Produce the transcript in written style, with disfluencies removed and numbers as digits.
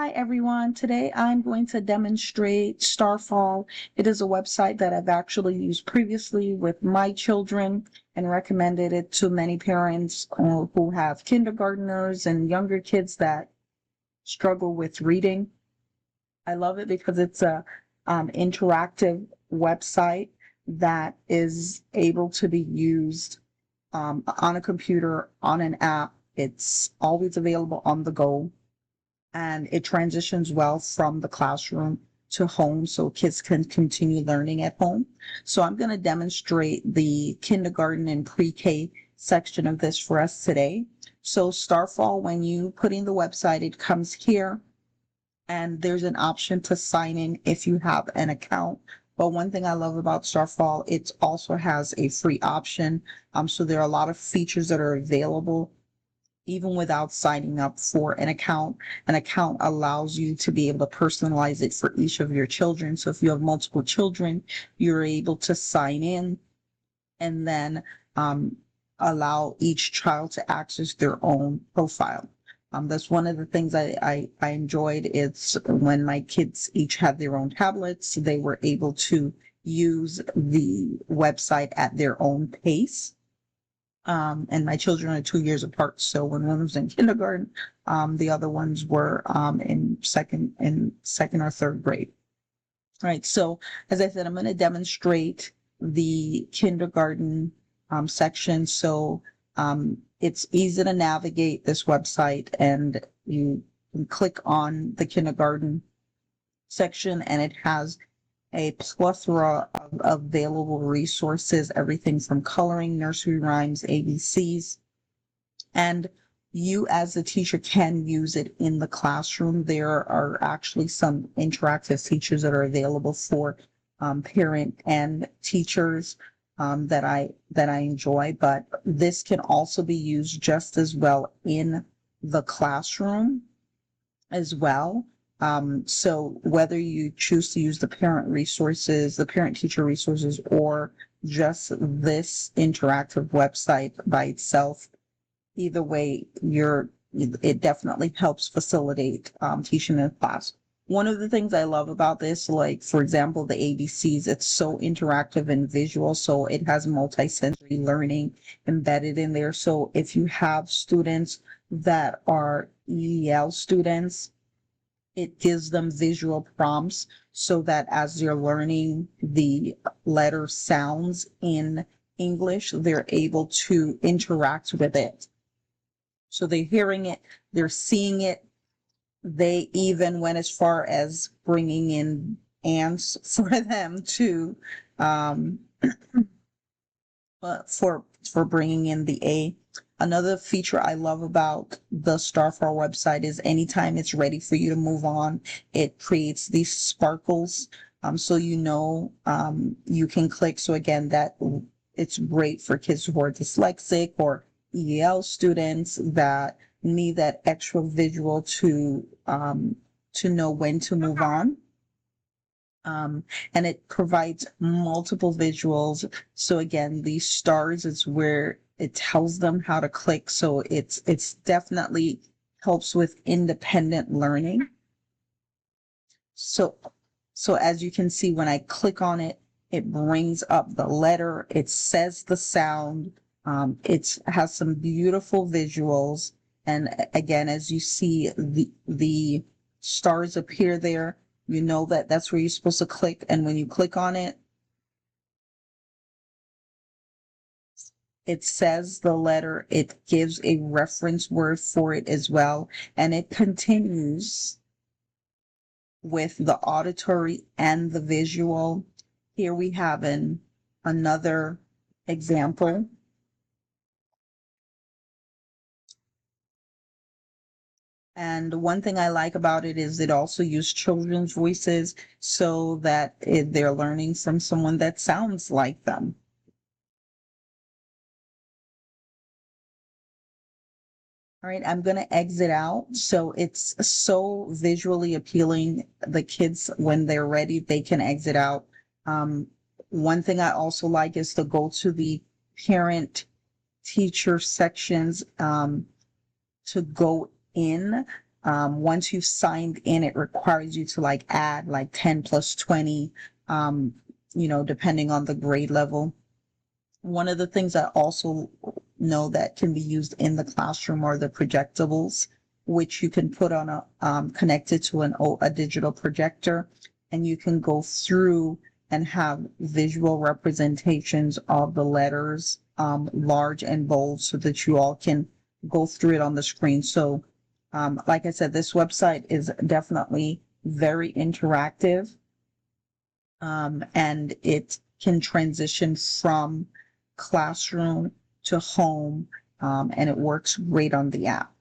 Hi everyone. Today I'm going to demonstrate Starfall. It is a website that I've actually used previously with my children and recommended it to many parents who have kindergartners and younger kids that struggle with reading. I love it because it's a interactive website that is able to be used on a computer, on an app. It's always available on the go, and it transitions well from the classroom to home so kids can continue learning at home. So I'm going to demonstrate the kindergarten and pre-K section of this for us today. So Starfall, when you put in the website, it comes here and there's an option to sign in if you have an account. But one thing I love about Starfall, it also has a free option. So there are a lot of features that are available even without signing up for an account. An account allows you to be able to personalize it for each of your children. So if you have multiple children, you're able to sign in and then allow each child to access their own profile. That's one of the things I enjoyed. It's when my kids each had their own tablets, they were able to use the website at their own pace. And my children are 2 years apart. So when one was in kindergarten, the other ones were in second or third grade. All right. So as I said, I'm going to demonstrate the kindergarten section. So it's easy to navigate this website, and you can click on the kindergarten section, and it has a plethora of available resources, everything from coloring, nursery rhymes, ABCs, and you as a teacher can use it in the classroom. There are actually some interactive features that are available for parent and teachers that I enjoy, but this can also be used just as well in the classroom as well. So whether you choose to use the parent teacher resources, or just this interactive website by itself, either way, it definitely helps facilitate teaching in class. One of the things I love about this, like for example, the ABCs, it's so interactive and visual, so it has multisensory learning embedded in there. So if you have students that are EEL students, it gives them visual prompts so that as they're learning the letter sounds in English, they're able to interact with it. So they're hearing it, they're seeing it. They even went as far as bringing in ants for them to, um, for bringing in the A. Another feature I love about the Starfall website is anytime it's ready for you to move on, it creates these sparkles. So you can click. So again, that it's great for kids who are dyslexic or EL students that need that extra visual to know when to move on. And it provides multiple visuals. So again, these stars is where it tells them how to click. So it's definitely helps with independent learning. So as you can see, when I click on it, it brings up the letter, it says the sound, it has some beautiful visuals. And again, as you see, the stars appear there, you know that that's where you're supposed to click. And when you click on it, it says the letter, it gives a reference word for it as well. And it continues with the auditory and the visual. Here we have another example. And one thing I like about it is it also uses children's voices so that they're learning from someone that sounds like them. All right, I'm going to exit out. So it's so visually appealing. The kids, when they're ready, they can exit out. One thing I also like is to go to the parent teacher sections to go in. Once you've signed in, it requires you to like add like 10 plus 20, depending on the grade level. One of the things I also know that can be used in the classroom are the projectables, which you can put on connected to a digital projector, and you can go through and have visual representations of the letters, large and bold, so that you all can go through it on the screen. So, like I said, this website is definitely very interactive, and it can transition from classroom to home, and it works great on the app.